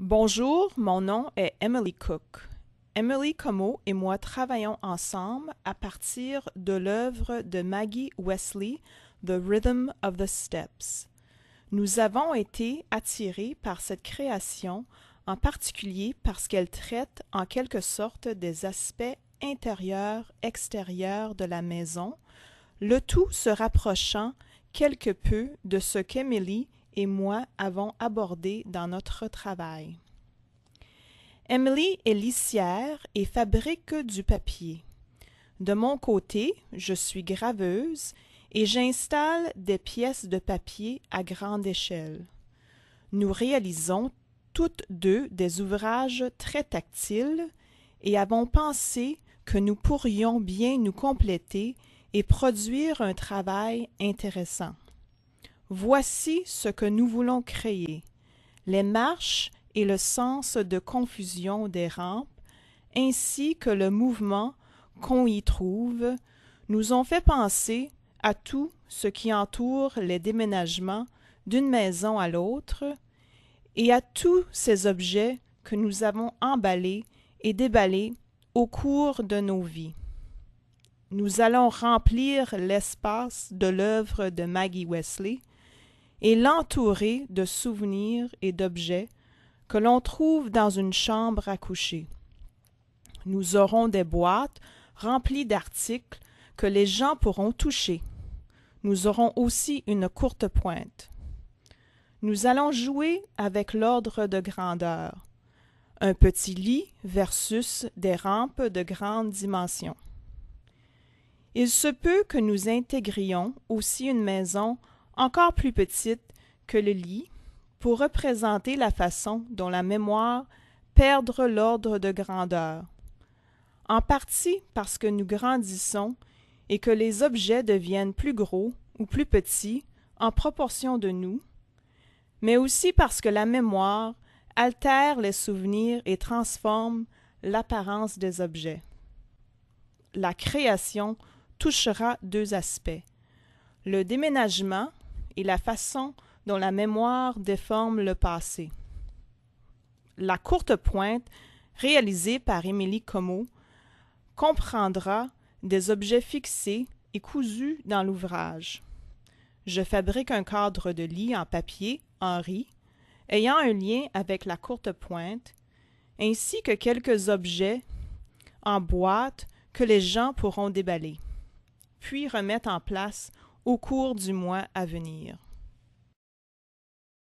Bonjour, mon nom est Emily Cook. Emily Como et moi travaillons ensemble à partir de l'œuvre de Maggie Wesley, The Rhythm of the Steps. Nous avons été attirés par cette création, en particulier parce qu'elle traite en quelque sorte des aspects intérieurs-extérieurs de la maison, le tout se rapprochant quelque peu de ce qu'Emily et moi avons abordé dans notre travail. Emily est lissière et fabrique du papier. De mon côté, je suis graveuse et j'installe des pièces de papier à grande échelle. Nous réalisons toutes deux des ouvrages très tactiles et avons pensé que nous pourrions bien nous compléter et produire un travail intéressant. Voici ce que nous voulons créer: les marches et le sens de confusion des rampes, ainsi que le mouvement qu'on y trouve, nous ont fait penser à tout ce qui entoure les déménagements d'une maison à l'autre et à tous ces objets que nous avons emballés et déballés au cours de nos vies. Nous allons remplir l'espace de l'œuvre de Maggie Wesley et l'entourer de souvenirs et d'objets que l'on trouve dans une chambre à coucher. Nous aurons des boîtes remplies d'articles que les gens pourront toucher. Nous aurons aussi une courte pointe. Nous allons jouer avec l'ordre de grandeur. Un petit lit versus des rampes de grande dimension. Il se peut que nous intégrions aussi une maison encore plus petite que le lit pour représenter la façon dont la mémoire perd l'ordre de grandeur. En partie parce que nous grandissons et que les objets deviennent plus gros ou plus petits en proportion de nous, mais aussi parce que la mémoire altère les souvenirs et transforme l'apparence des objets. La création touchera deux aspects: le déménagement et la façon dont la mémoire déforme le passé. La courte pointe, réalisée par Émilie Como, comprendra des objets fixés et cousus dans l'ouvrage. Je fabrique un cadre de lit en papier Henri, ayant un lien avec la courte pointe, ainsi que quelques objets en boîte que les gens pourront déballer, puis remettre en place au cours du mois à venir.